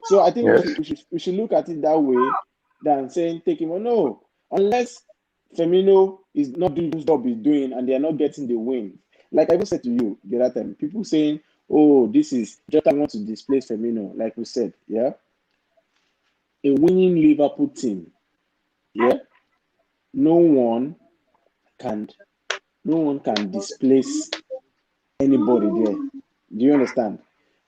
So I think Yes. we should look at it that way than saying take him. Oh no, unless Firmino is not doing this job he's doing and they are not getting the win. Like I even said to you the other time, people saying, "Oh, this is Jota wants to displace Firmino." Like we said, yeah, a winning Liverpool team, yeah, no one can displace anybody there. Do you understand?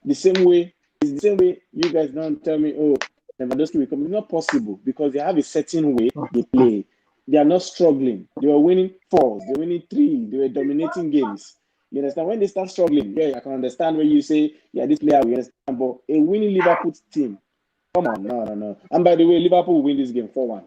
It's the same way you guys don't tell me, oh, Lewandowski will come. It's not possible because they have a certain way they play. They are not struggling. They were winning 4s, they were winning 3, they were dominating games. You understand? When they start struggling, yeah, I can understand when you say, yeah, this player we understand, but a winning Liverpool team, come on, no. And by the way, Liverpool will win this game 4-1.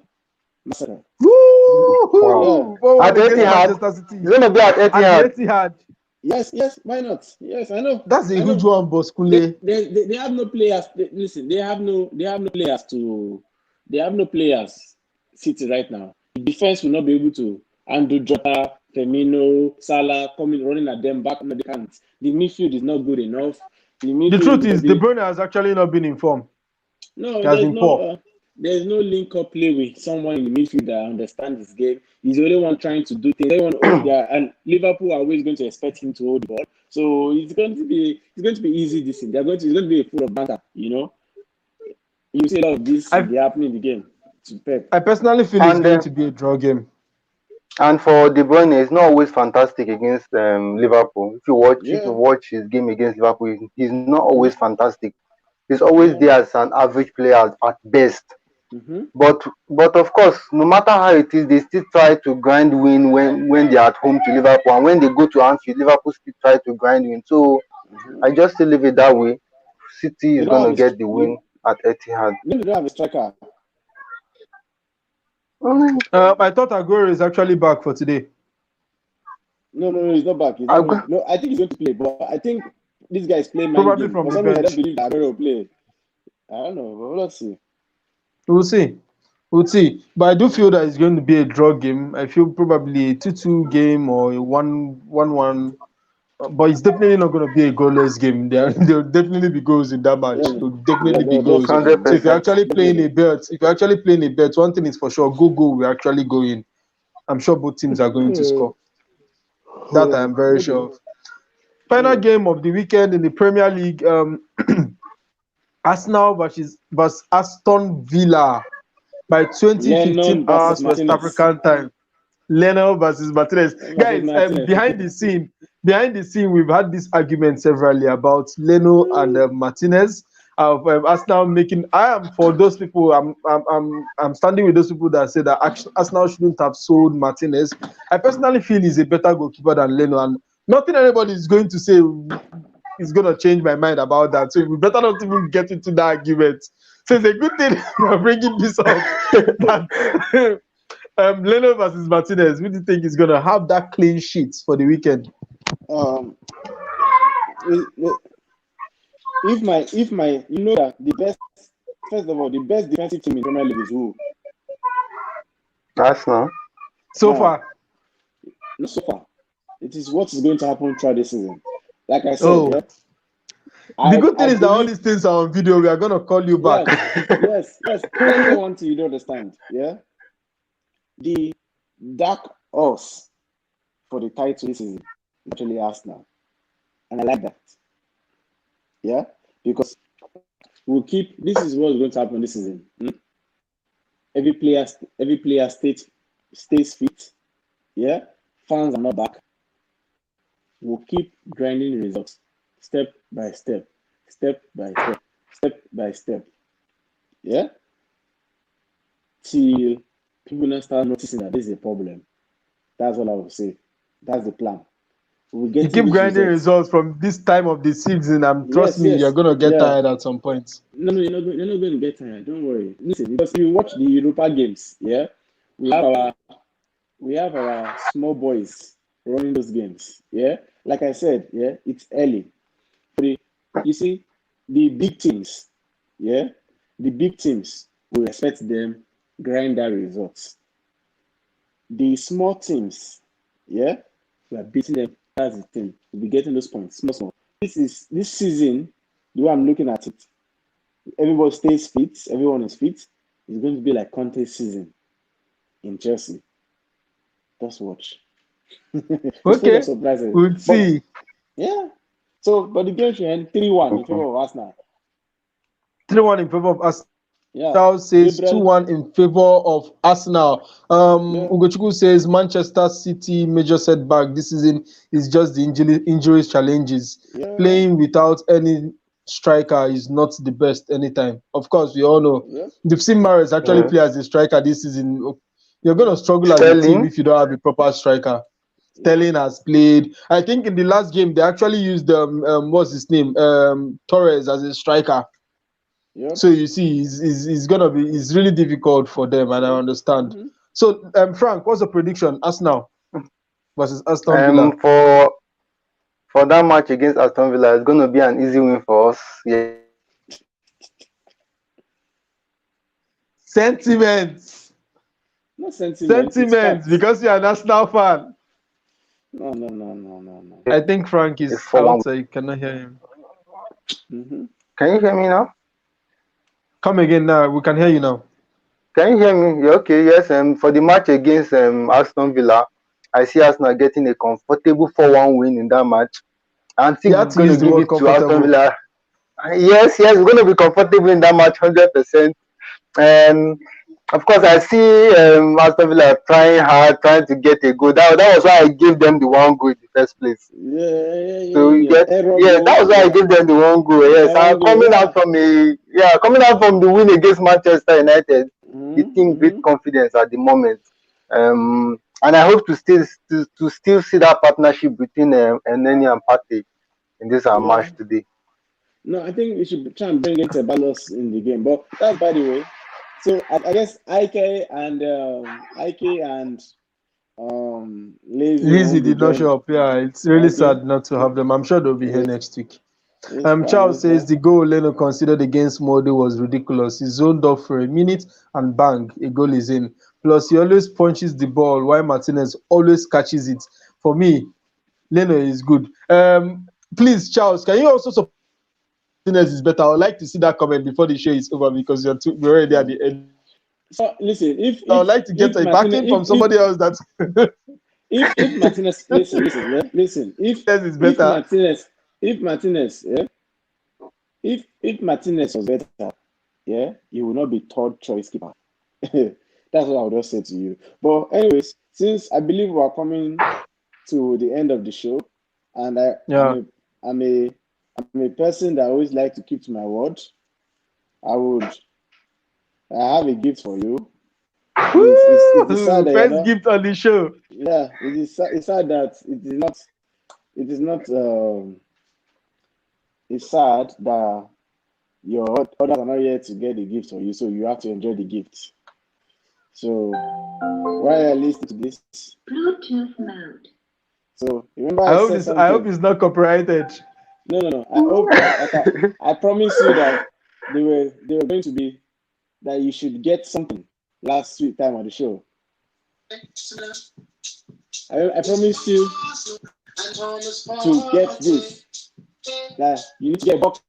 Massacre. Woo! Wow. At Against Etihad, Manchester City. it's gonna be at At Etihad. the Etihad. Yes, why not? Yes, I know. That's a I huge know. one, Boskunle. They have no players. Listen, they have no players to. They have no players. City right now. The defense will not be able to handle Jota, Firmino, Salah coming running at them back. No, they can't. The midfield is not good enough. The truth is, De Bruyne has actually not been informed. No, He has been poor. There's no link-up play with someone in the midfield that understands this game. He's the only one trying to do things. And Liverpool are always going to expect him to hold the ball. So it's going to be easy this thing. It's going to be full of banter, you know. You see a lot of this be happening in the game. To Pep. I personally feel it's going to be a draw game. And for De Bruyne, it's not always fantastic against Liverpool. If you watch his game against Liverpool, he's not always fantastic. He's always there as an average player at best. Mm-hmm. But of course, no matter how it is, they still try to grind win when they're at home to Liverpool, and when they go to Anfield, Liverpool still try to grind win. So I just still leave it that way. City is gonna get the win at Etihad. They don't have a striker. I thought Aguero is actually back for today. No, he's not back. No, I think he's going to play, but I think this guy is playing probably from the bench. I don't believe that Aguero will play. I don't know, but let's see. We'll see. But I do feel that it's going to be a draw game. I feel probably a 2-2 game or a 1-1. But it's definitely not going to be a goalless game. There'll definitely be goals in that match. There'll definitely be goals. 100%. So if you're actually playing a bet, one thing is for sure, goal will actually go in. I'm sure both teams are going to score. That I am very sure of. Final game of the weekend in the Premier League, Arsenal versus Aston Villa by 20:15 hours West African time. Leno versus Martinez. Guys, behind the scene, we've had this argument severally about Leno and Martinez. Arsenal making. I am for those people. I'm standing with those people that say that Arsenal shouldn't have sold Martinez. I personally feel he's a better goalkeeper than Leno, and nothing anybody is going to say is going to change my mind about that. So we better not even get into that argument. So it's a good thing we're bringing this up. Leno versus Martinez. Who do you think is going to have that clean sheet for the weekend? If my you know that the best defensive team in Premier League is who? Arsenal. So far. Not so far. It is what is going to happen throughout this season. Like I said, the good thing is that all these things are on video. We are going to call you back. Yes. That's the one thing you don't understand. Yeah. The dark horse for the title this season actually Arsenal. And I like that. Yeah, because this is what's going to happen this season. Every player stays fit. Yeah, fans are not back. We'll keep grinding results step by step. Yeah, till people now start noticing that this is a problem. That's what I would say. That's the plan. You keep grinding results from this time of the season, and trust me, you're gonna get tired at some point. No, you're not going to get tired. Don't worry. Listen, because if you watch the Europa games, yeah, we have our small boys running those games. Yeah, like I said, yeah, it's early. You see, the big teams, yeah, we expect them grind their results. The small teams, yeah, we are beating them. That's the thing. We'll be getting those points, small. this season, the way I'm looking at it, everybody stays fit, everyone is fit. It's going to be like Conte's season in Chelsea. Just watch. It's full Okay, of surprises. we'll But see. yeah. So, but the game should end 3-1 in favor of Arsenal. 3-1 in favor of Arsenal. Yeah. Charles says Gabriel. 2-1 in favor of Arsenal. Yeah. Ugochukwu says Manchester City major setback this season is just the injuries challenges. Yeah. Playing without any striker is not the best anytime. Of course, we all know. Yeah. You've seen Mahrez actually play as a striker this season. You're going to struggle as a team Sterling. if you don't have a proper striker. Sterling has played. I think in the last game they actually used what's his name, Torres as a striker. Yeah. So you see, it's really difficult for them, and I understand. Mhm. So Frank, what's the prediction? Arsenal versus Aston Villa. For that match against Aston Villa, it's going to be an easy win for us. Yeah. Sentiments. No sentiment. Sentiments, because you're an Arsenal fan. No. I think Frank is It's 4-1. outside. You cannot hear him. Mm-hmm. Can you hear me now? Come again now. We can hear you now. Can you hear me? Yeah, okay, yes. For the match against Aston Villa, I see Arsenal getting a comfortable 4-1 win in that match. I think we're going to give it to Aston Villa. Yes, we're going to be comfortable in that match, 100%. And of course, I see Aston Villa trying hard, trying to get a goal. That was why I gave them the one goal in the first place. So that was why I gave them the one goal. Yes, coming out from the win against Manchester United, the team with confidence at the moment. And I hope to still see that partnership between Elneny and Partey in this match today. No, I think we should try and bring it a balance in the game. But that's by the way. So I guess Ike and Lizzie did not show up. Yeah, it's really sad not to have them. I'm sure they'll be here next week. Charles says the goal Leno considered against Molde was ridiculous. He zoned off for a minute and bang, a goal is in. Plus, he always punches the ball while Martinez always catches it. For me, Leno is good. Please, Charles, can you also support Martinez is better? I would like to see that comment before the show is over because we're already at the end. So listen, if I would like to get a backing from somebody else that if Martinez listen, if Martinez was better, he will not be third choice keeper. That's what I would just say to you. But anyways, since I believe we are coming to the end of the show, and I'm a person that always like to keep to my word, I have a gift for you. It's sad that first gift on the show. Yeah, it's sad that it's sad that your others are not here to get the gift for you, so you have to enjoy the gift. So while I listen to this, Bluetooth mode. So remember, I hope it's not copyrighted. No. I promise you that they were going to be that you should get something last week time on the show. I promise you to get this. That you need to get a box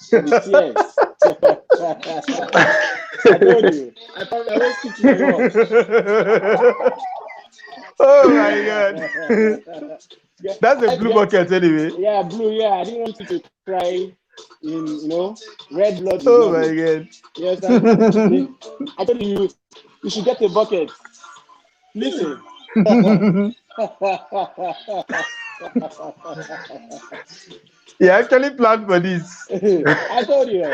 for the tears. I told you. I always keep you up. Oh my God. That's a blue bucket anyway. Yeah, blue. Yeah, I didn't want you to cry in red blood. Oh my God. Yes, I told you should get a bucket. Listen. You actually planned for this. I told you.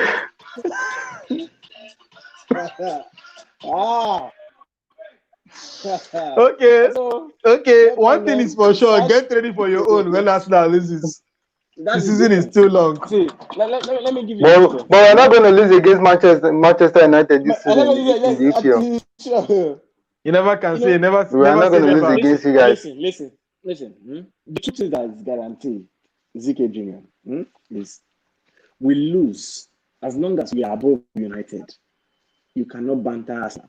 Okay. One thing is for sure. Get ready for your own. When Arsenal loses, the season is too long. See, let me give you. But we're not going to lose against Manchester United this season. You never can say never. We're not going to lose against you guys. Listen. The truth is that it's guaranteed. Zike Junior is we lose as long as we are above United. You cannot banter us.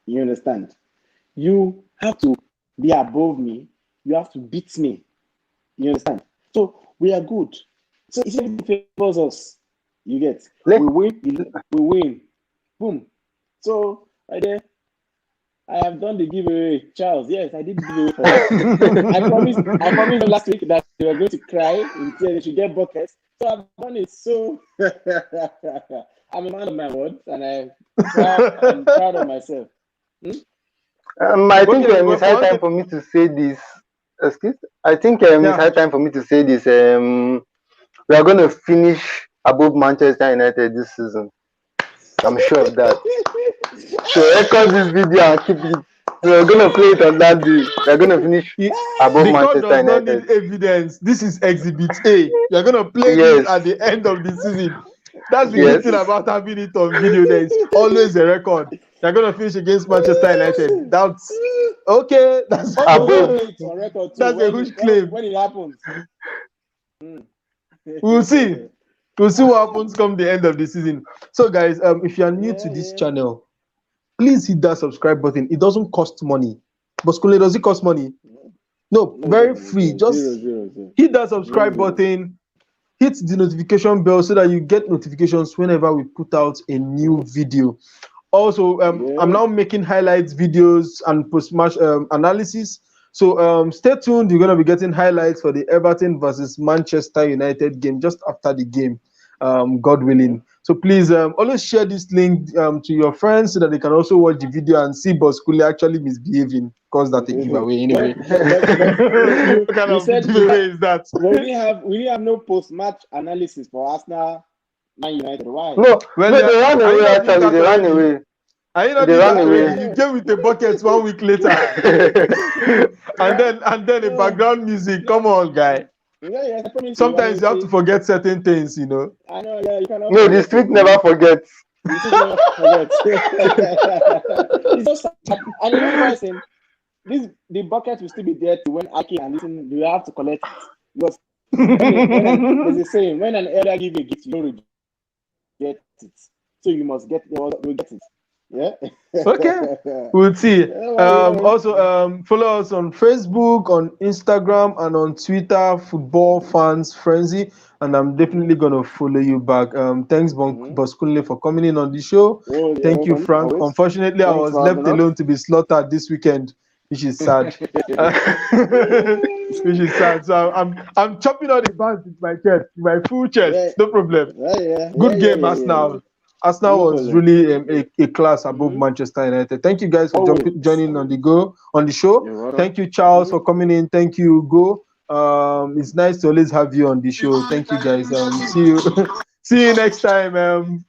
You understand? You have to be above me. You have to beat me. You understand? So we are good. So it's everything favors us. You get. Let- We win. Boom. So right there, I have done the giveaway. Charles, yes, I did the giveaway for that. I promised them last week that they were going to cry in tears, they should get buckets. So I've done it. So I'm a man of my word, and I'm proud of myself. I think Okay, it's high one time thing- for me to say this. Excuse? I think it's Yeah. high time for me to say this. We are going to finish above Manchester United this season. I'm sure of that. So record this video and keep it. We're going to play it on that day. We're going to finish above The court Manchester does not United. need evidence. This is Exhibit A. You're gonna play Yes. this at the end of the season. That's the Yes. good thing about having it on video. There is always a record. You're gonna finish against Manchester United. That's okay. That's Above. It's on record too, That's a huge claim. when it happens. We'll see. We'll see what happens come the end of the season. So, guys, if you are new to this channel, please hit that subscribe button. It doesn't cost money. But Skule, does it cost money? No, very free. Just Zero. hit that subscribe button, hit the notification bell so that you get notifications whenever we put out a new video. Also, I'm now making highlights videos and post-match analysis. So stay tuned. You're going to be getting highlights for the Everton versus Manchester United game just after the game, God willing. So please always share this link to your friends so that they can also watch the video and see Boskule actually misbehaving, because that's a giveaway anyway. What kind of giveaway is that? We didn't have no post-match analysis for Arsenal, Man United. Why? No, Well, they ran I away know actually. that They ran already. away. Are you not They doing ran that away. already? You came with the buckets 1 week later. and then the background music. Come on, guy. Yeah, I promise Sometimes you have to forget certain things, you know. I know, yeah, you cannot. No, the street never forgets. The street never forgets. It's just, and you know what I'm saying? The bucket will still be there to when Aki and listen. You have to collect it. Because there's a saying: when an elder gives a gift, you don't reject it. So you must get it. Yeah. Okay. We'll see. Also, follow us on Facebook, on Instagram, and on Twitter, Football Fans Frenzy. And I'm definitely gonna follow you back. Thanks, Boskunle, for coming in on the show. Thank you, Frank. Always. Unfortunately, I was left alone to be slaughtered this weekend, which is sad. Which is sad. So I'm chopping all the bands with my chest, my full chest. No problem. Good game, Arsenal. Arsenal was really a class above Manchester United. Thank you guys for joining on the show. Thank you, Charles, for coming in. Thank you, Go. It's nice to always have you on the show. Thank you, guys. See you next time.